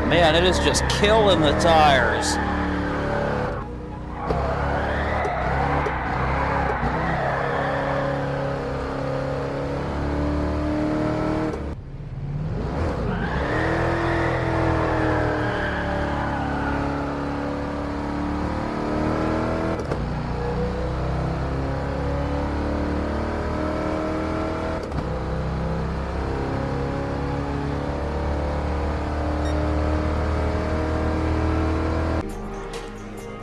Man, it is just killing the tires.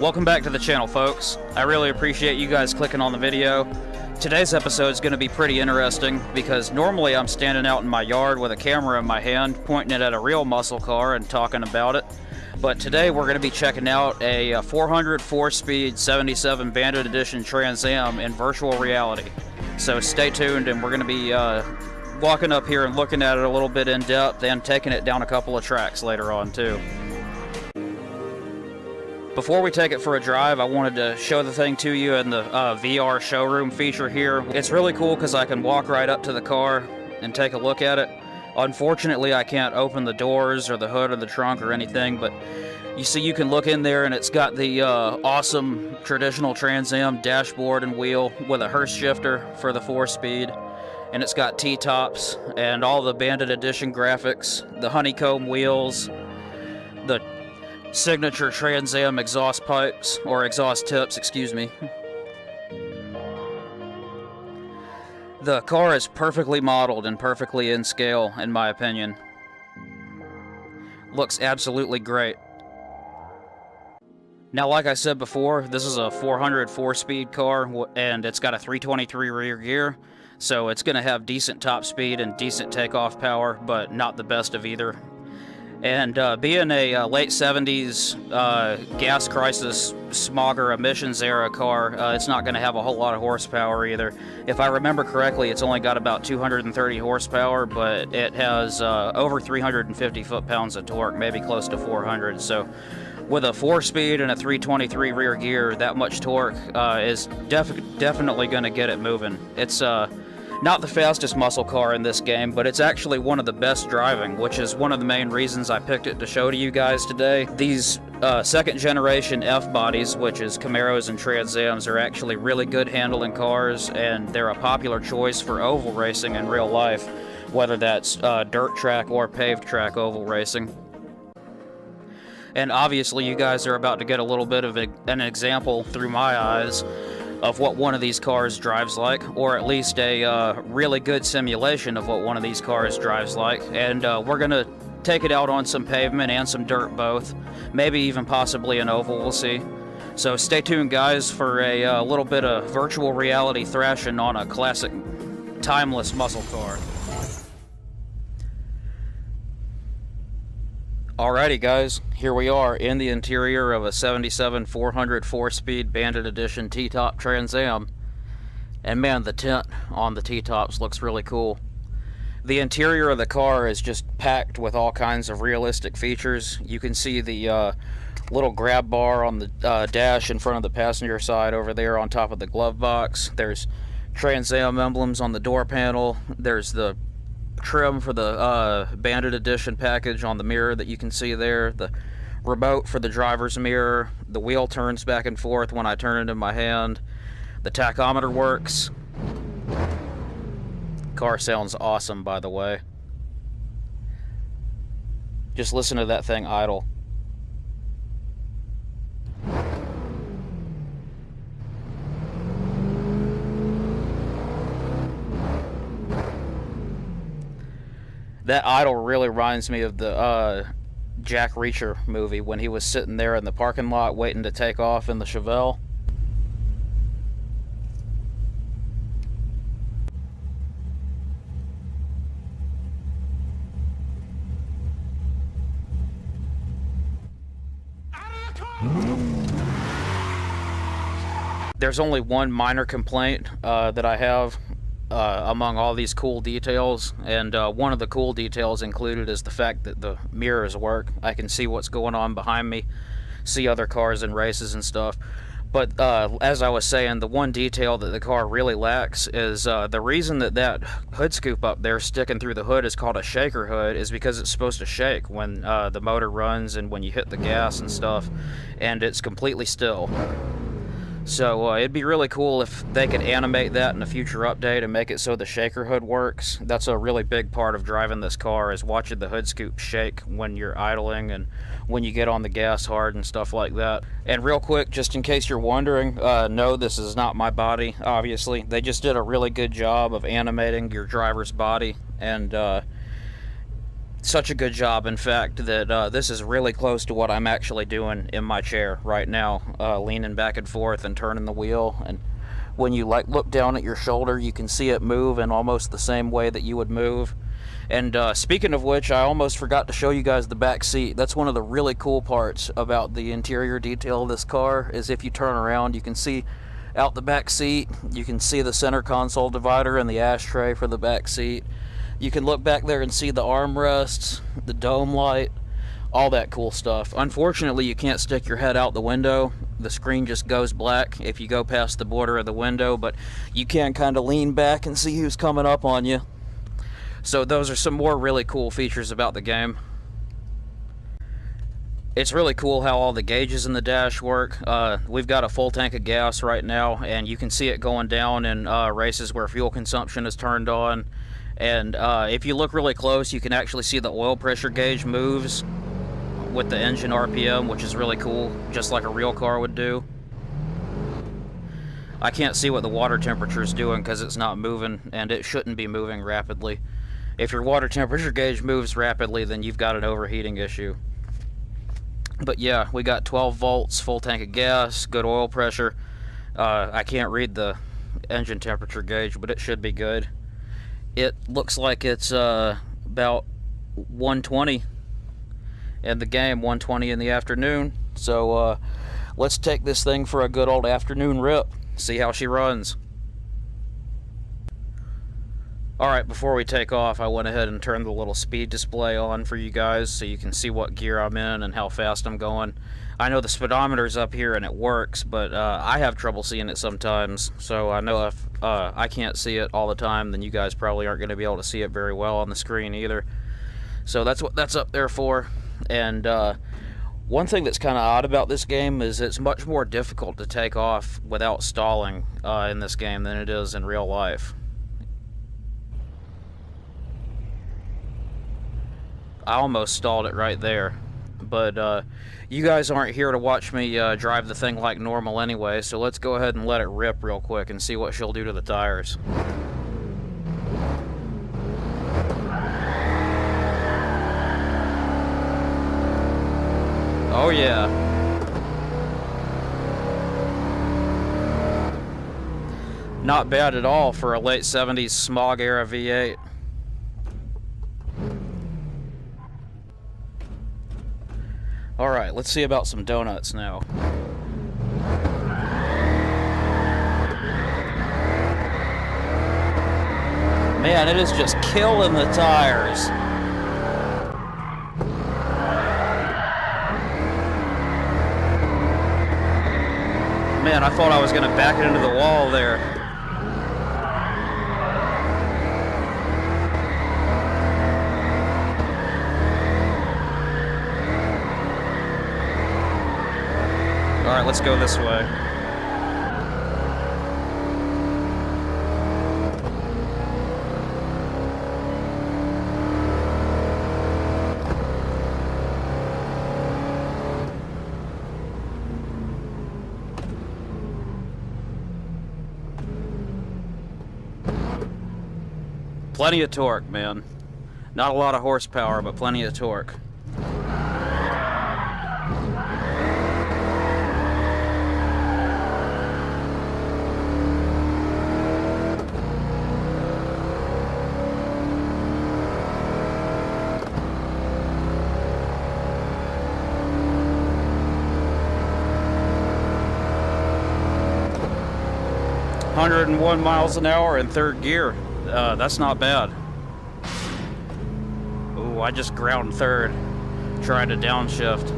Welcome back to the channel, folks. I really appreciate you guys clicking on the video. Today's episode is going to be pretty interesting because normally I'm standing out in my yard with a camera in my hand, pointing it at a real muscle car and talking about it. But today we're going to be checking out a 400 4-speed 77 Bandit Edition Trans Am in virtual reality. So stay tuned, and we're going to be walking up here and looking at it a little bit in depth and taking it down a couple of tracks later on too. Before we take it for a drive, I wanted to show the thing to you in the VR showroom feature here. It's really cool because I can walk right up to the car and take a look at it. Unfortunately, I can't open the doors or the hood or the trunk or anything, but you see you can look in there and it's got the awesome traditional Trans Am dashboard and wheel with a Hurst shifter for the 4-speed. And it's got T-tops and all the Bandit Edition graphics, the honeycomb wheels, the signature Trans Am exhaust pipes, or exhaust tips, excuse me. The car is perfectly modeled and perfectly in scale, in my opinion. Looks absolutely great. Now, like I said before, this is a 400 4-speed car, and it's got a 323 rear gear, so it's going to have decent top speed and decent takeoff power, but not the best of either. And being a late 70s gas crisis smogger emissions era car, it's not going to have a whole lot of horsepower either. If I remember correctly, it's only got about 230 horsepower, but it has over 350 foot-pounds of torque, maybe close to 400. So with a 4-speed and a 323 rear gear, that much torque is definitely going to get it moving. It's not the fastest muscle car in this game, but it's actually one of the best driving, which is one of the main reasons I picked it to show to you guys today. These second generation F bodies, which is Camaros and Trans Ams, are actually really good handling cars, and they're a popular choice for oval racing in real life, whether that's dirt track or paved track oval racing. And obviously you guys are about to get a little bit of an example through my eyes of what one of these cars drives like, or at least a really good simulation of what one of these cars drives like. And we're gonna take it out on some pavement and some dirt both, maybe even possibly an oval, we'll see. So stay tuned, guys, for a little bit of virtual reality thrashing on a classic timeless muscle car. Alrighty, guys, here we are in the interior of a 77 400 4-speed Bandit Edition T-top Trans Am. And man, the tint on the T-tops looks really cool. The interior of the car is just packed with all kinds of realistic features. You can see the little grab bar on the dash in front of the passenger side over there on top of the glove box. There's Trans Am emblems on the door panel. There's the trim for the Bandit Edition package on the mirror that you can see there, the remote for the driver's mirror, the wheel turns back and forth when I turn it in my hand, the tachometer works. Car sounds awesome, by the way. Just listen to that thing idle. That idle really reminds me of the Jack Reacher movie when he was sitting there in the parking lot waiting to take off in the Chevelle. There's only one minor complaint that I have among all these cool details, and one of the cool details included is the fact that the mirrors work. I can see what's going on behind me, see other cars and races and stuff, But as I was saying, the one detail that the car really lacks is the reason that that hood scoop up there sticking through the hood is called a shaker hood is because it's supposed to shake when the motor runs and when you hit the gas and stuff, and it's completely still. So it'd be really cool if they could animate that in a future update and make it so the shaker hood works. That's a really big part of driving this car, is watching the hood scoop shake when you're idling and when you get on the gas hard and stuff like that. And real quick, just in case you're wondering, no, this is not my body, obviously. They just did a really good job of animating your driver's body, and such a good job, in fact, that this is really close to what I'm actually doing in my chair right now, leaning back and forth and turning the wheel. And when you look down at your shoulder, you can see it move in almost the same way that you would move. And speaking of which, I almost forgot to show you guys the back seat. That's one of the really cool parts about the interior detail of this car, is if you turn around, you can see out the back seat. You can see the center console divider and the ashtray for the back seat. You can look back there and see the armrests, the dome light, all that cool stuff. Unfortunately, you can't stick your head out the window. The screen just goes black if you go past the border of the window, but you can kind of lean back and see who's coming up on you. So those are some more really cool features about the game. It's really cool how all the gauges in the dash work. We've got a full tank of gas right now, and you can see it going down in races where fuel consumption is turned on. And if you look really close, you can actually see the oil pressure gauge moves with the engine RPM, which is really cool, just like a real car would do. I can't see what the water temperature is doing because it's not moving, and it shouldn't be moving rapidly. If your water temperature gauge moves rapidly, then you've got an overheating issue. But yeah, we got 12 volts, full tank of gas, good oil pressure. I can't read the engine temperature gauge, but it should be good. It looks like it's about 1:20 in the game, 1:20 in the afternoon. So let's take this thing for a good old afternoon rip, see how she runs. Alright, before we take off, I went ahead and turned the little speed display on for you guys so you can see what gear I'm in and how fast I'm going. I know the speedometer's up here and it works, but I have trouble seeing it sometimes, so I know if I can't see it all the time, then you guys probably aren't going to be able to see it very well on the screen either. So that's what that's up there for. And one thing that's kind of odd about this game is it's much more difficult to take off without stalling in this game than it is in real life. I almost stalled it right there, but you guys aren't here to watch me drive the thing like normal anyway, so let's go ahead and let it rip real quick and see what she'll do to the tires. Oh yeah. Not bad at all for a late 70s smog era V8. Alright, let's see about some donuts now. Man, it is just killing the tires. Man, I thought I was going to back it into the wall there. Alright, let's go this way. Plenty of torque, man. Not a lot of horsepower, but plenty of torque. ...101 miles an hour in third gear. That's not bad. Ooh, I just ground third, trying to downshift.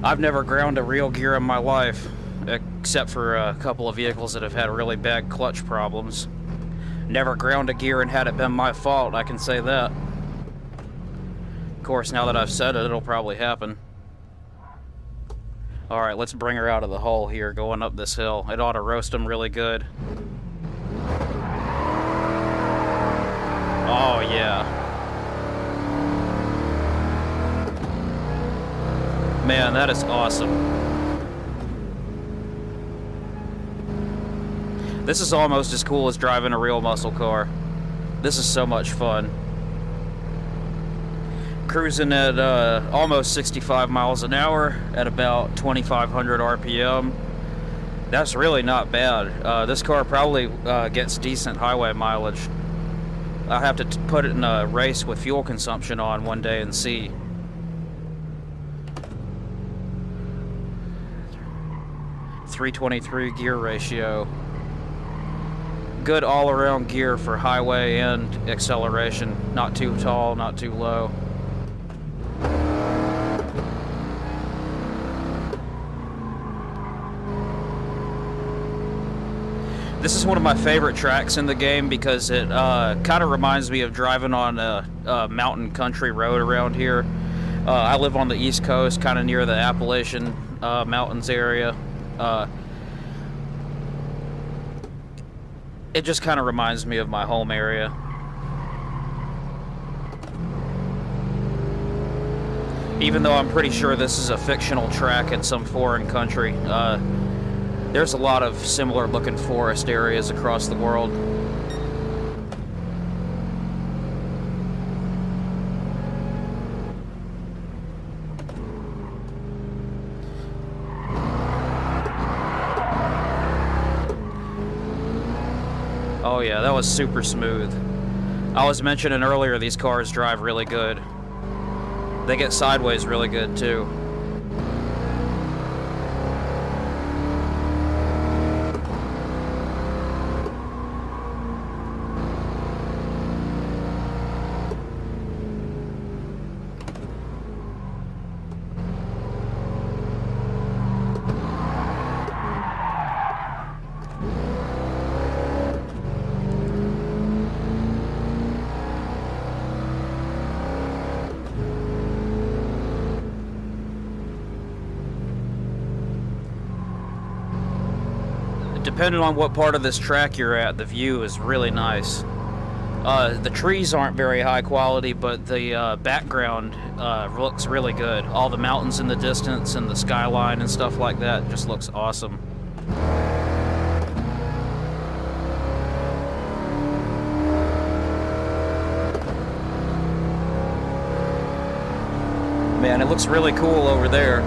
I've never ground a real gear in my life, except for a couple of vehicles that have had really bad clutch problems. Never ground a gear and had it been my fault, I can say that. Of course, now that I've said it, it'll probably happen. Alright, let's bring her out of the hole here, going up this hill. It ought to roast them really good. Oh, yeah. Man, that is awesome. This is almost as cool as driving a real muscle car. This is so much fun. Cruising at almost 65 miles an hour at about 2,500 RPM. That's really not bad. This car probably gets decent highway mileage. I'll have to put it in a race with fuel consumption on one day and see. .323 gear ratio. Good all-around gear for highway and acceleration. Not too tall, not too low. This is one of my favorite tracks in the game because it kind of reminds me of driving on a mountain country road around here. I live on the East Coast, kind of near the Appalachian Mountains area. It just kind of reminds me of my home area. Even though I'm pretty sure this is a fictional track in some foreign country. There's a lot of similar looking forest areas across the world. Oh yeah, that was super smooth. I was mentioning earlier these cars drive really good. They get sideways really good too. Depending on what part of this track you're at, the view is really nice. The trees aren't very high quality, but the background looks really good. All the mountains in the distance and the skyline and stuff like that just looks awesome. Man, it looks really cool over there.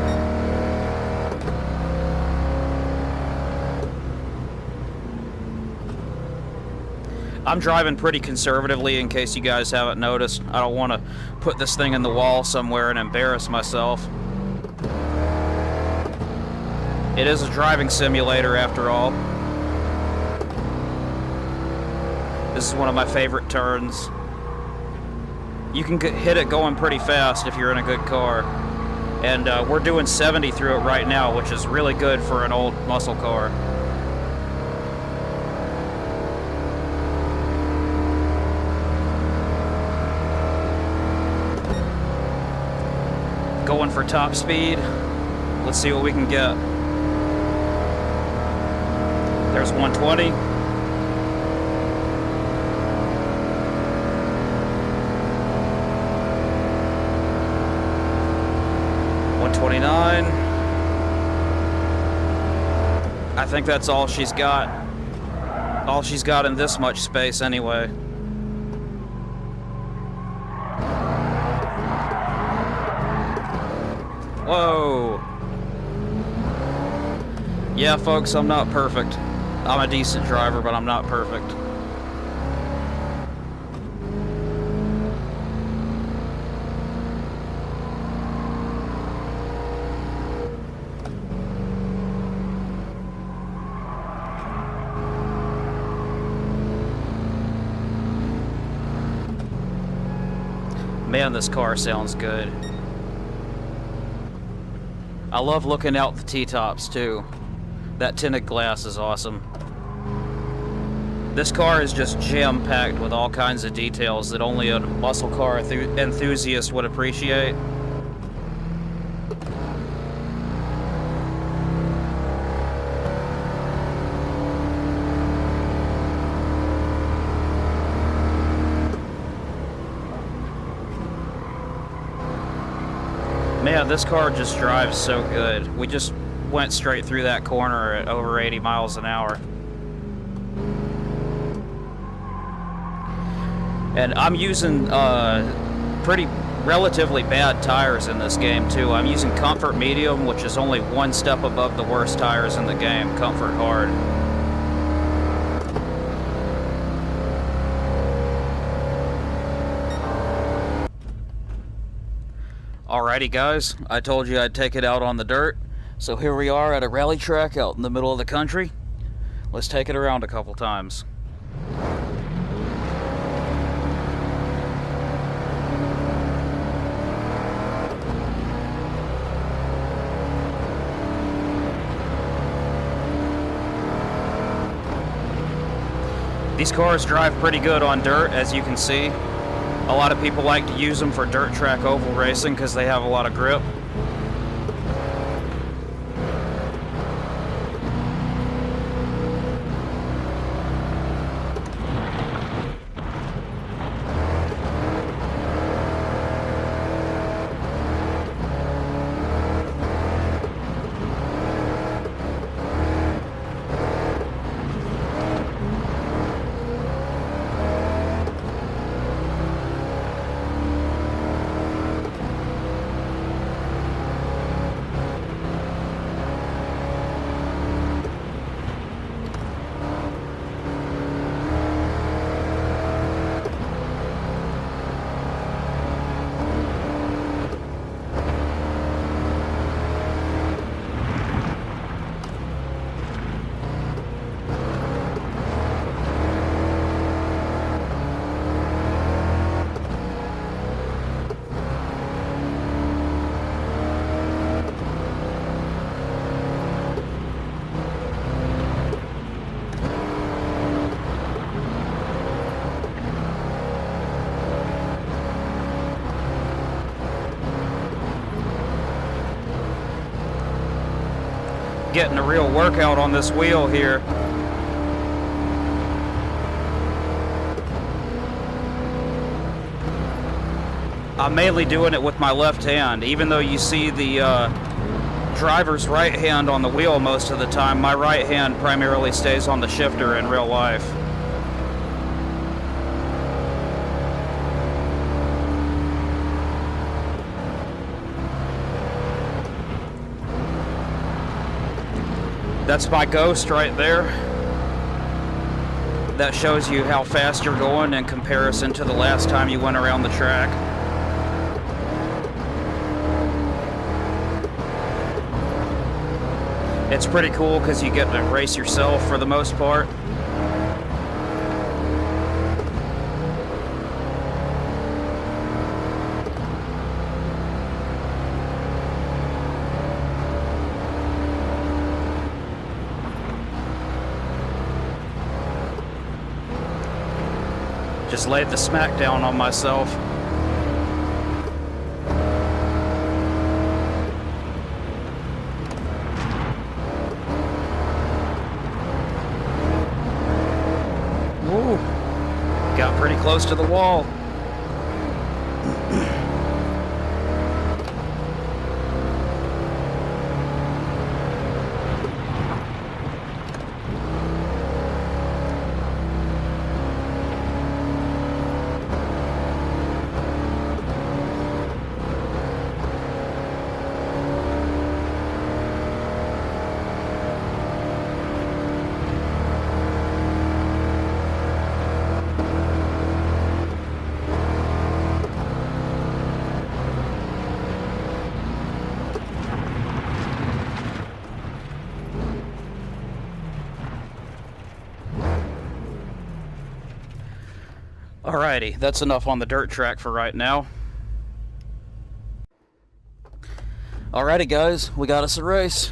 I'm driving pretty conservatively in case you guys haven't noticed. I don't want to put this thing in the wall somewhere and embarrass myself. It is a driving simulator after all. This is one of my favorite turns. You can hit it going pretty fast if you're in a good car. And we're doing 70 through it right now, which is really good for an old muscle car. Going for top speed. Let's see what we can get. There's 120. I think that's all she's got. All she's got in this much space anyway. Whoa. Yeah, folks, I'm not perfect. I'm a decent driver, but I'm not perfect. Man, this car sounds good. I love looking out the T-tops too. That tinted glass is awesome. This car is just jam-packed with all kinds of details that only a muscle car enthusiast would appreciate. Man, this car just drives so good. We just went straight through that corner at over 80 miles an hour. And I'm using pretty relatively bad tires in this game too. I'm using Comfort Medium, which is only one step above the worst tires in the game, Comfort Hard. Alrighty guys, I told you I'd take it out on the dirt, so here we are at a rally track out in the middle of the country. Let's take it around a couple times. These cars drive pretty good on dirt, as you can see. A lot of people like to use them for dirt track oval racing because they have a lot of grip. Getting a real workout on this wheel here. I'm mainly doing it with my left hand, even though you see the driver's right hand on the wheel most of the time. My right hand primarily stays on the shifter in real life. That's my ghost right there. That shows you how fast you're going in comparison to the last time you went around the track. It's pretty cool because you get to race yourself for the most part. Just laid the smack down on myself. Woo! Got pretty close to the wall. Alrighty, that's enough on the dirt track for right now. Alrighty guys, we got us a race.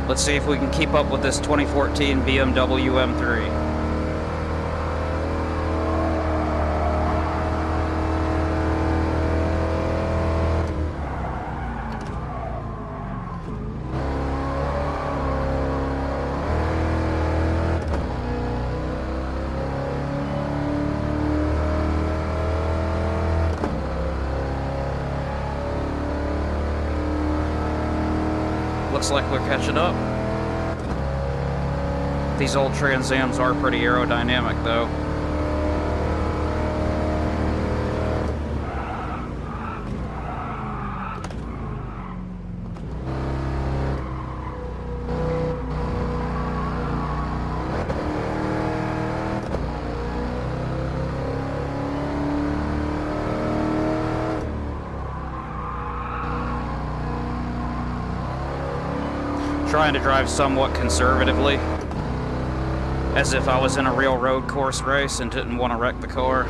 Let's see if we can keep up with this 2014 BMW M3. Looks like we're catching up. These old TransAms are pretty aerodynamic though. Trying to drive somewhat conservatively, as if I was in a real road course race and didn't want to wreck the car.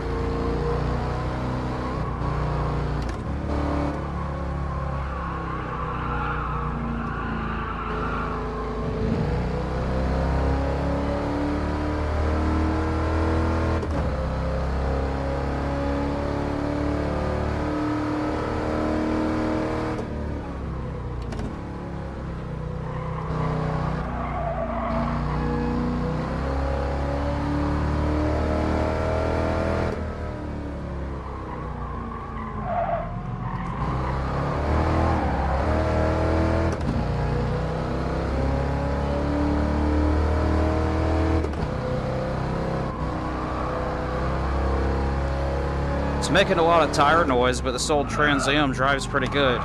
It's making a lot of tire noise, but this old TransAm drives pretty good.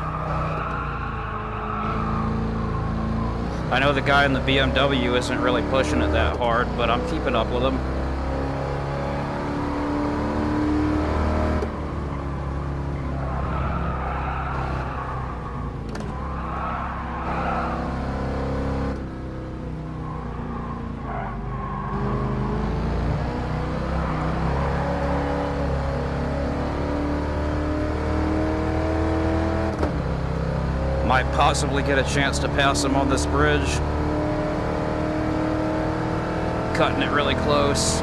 I know the guy in the BMW isn't really pushing it that hard, but I'm keeping up with him. Might possibly get a chance to pass him on this bridge. Cutting it really close.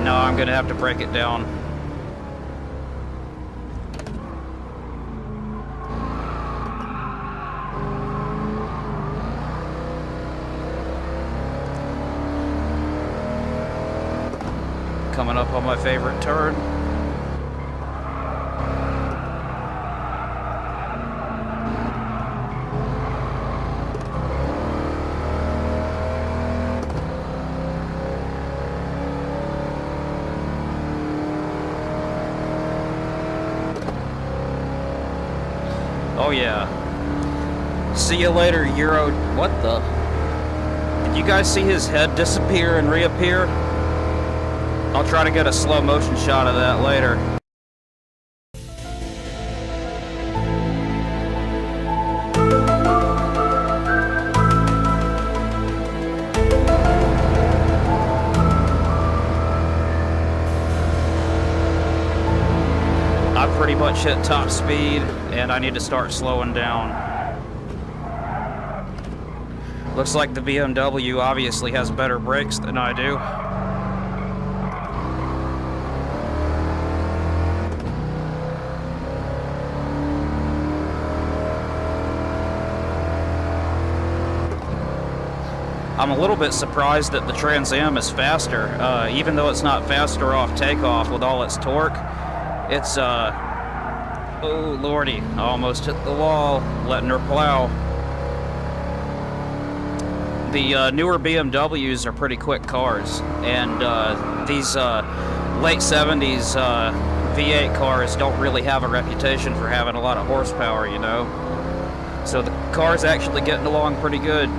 No, I'm gonna have to break it down. Coming up on my favorite turn. Oh yeah. See you later, Euro. What the? Did you guys see his head disappear and reappear? I'll try to get a slow motion shot of that later. I pretty much hit top speed, and I need to start slowing down. Looks like the BMW obviously has better brakes than I do. I'm a little bit surprised that the TransAm is faster, even though it's not faster off takeoff with all its torque. It's, oh lordy, I almost hit the wall, letting her plow. The newer BMWs are pretty quick cars, and these late 70s V8 cars don't really have a reputation for having a lot of horsepower, you know? So the car's actually getting along pretty good.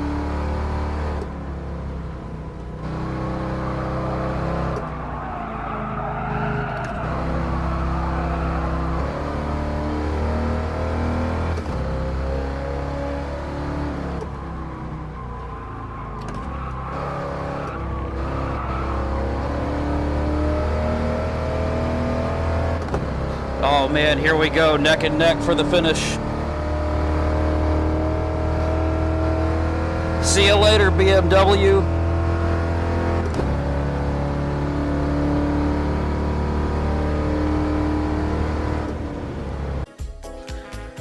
Oh man, here we go, neck and neck for the finish. See you later, BMW.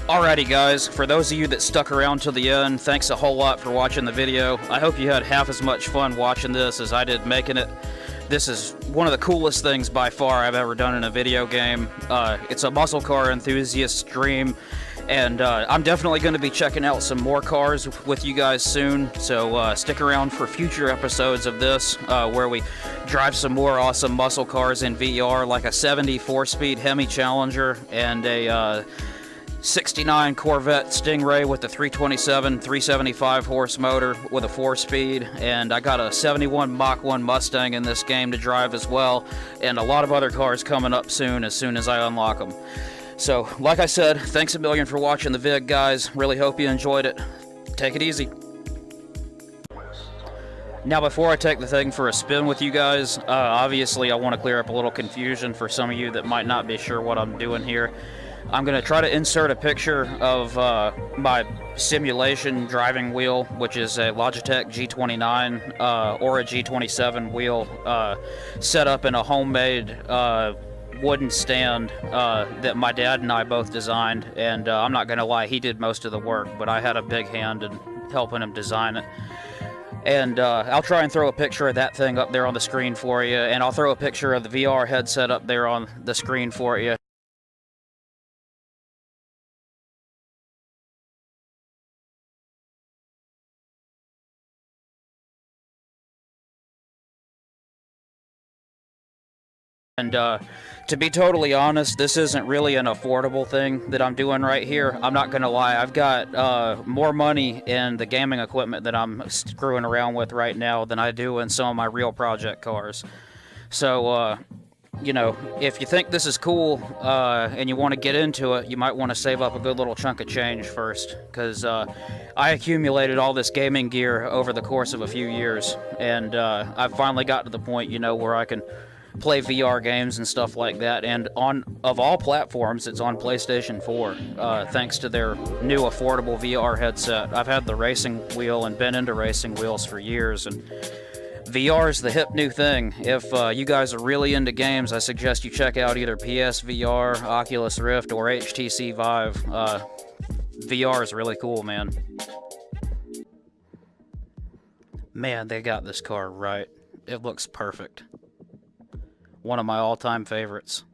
Alrighty guys, for those of you that stuck around till the end, thanks a whole lot for watching the video. I hope you had half as much fun watching this as I did making it. This is one of the coolest things by far I've ever done in a video game. It's a muscle car enthusiast dream, and I'm definitely going to be checking out some more cars with you guys soon, so stick around for future episodes of this, where we drive some more awesome muscle cars in VR, like a 74-speed Hemi Challenger and a 69 Corvette Stingray with the 327, 375 horse motor with a 4-speed, and I got a 71 Mach 1 Mustang in this game to drive as well, and a lot of other cars coming up soon as I unlock them. So, like I said, thanks a million for watching the vid, guys. Really hope you enjoyed it. Take it easy. Now, before I take the thing for a spin with you guys, obviously I want to clear up a little confusion for some of you that might not be sure what I'm doing here. I'm going to try to insert a picture of my simulation driving wheel, which is a Logitech G29 or a G27 wheel set up in a homemade wooden stand that my dad and I both designed, and I'm not going to lie, he did most of the work, but I had a big hand in helping him design it. And I'll try and throw a picture of that thing up there on the screen for you, and I'll throw a picture of the VR headset up there on the screen for you. And to be totally honest, this isn't really an affordable thing that I'm doing right here. I'm not going to lie, I've got more money in the gaming equipment that I'm screwing around with right now than I do in some of my real project cars. So, you know, if you think this is cool and you want to get into it, you might want to save up a good little chunk of change first, because I accumulated all this gaming gear over the course of a few years, and I've finally got to the point, you know, where I can play VR games and stuff like that, and of all platforms, it's on PlayStation 4, thanks to their new affordable VR headset. I've had the racing wheel and been into racing wheels for years, and VR is the hip new thing. If you guys are really into games, I suggest you check out either PSVR, Oculus Rift, or HTC Vive. VR is really cool, man. Man, they got this car right. It looks perfect. One of my all-time favorites.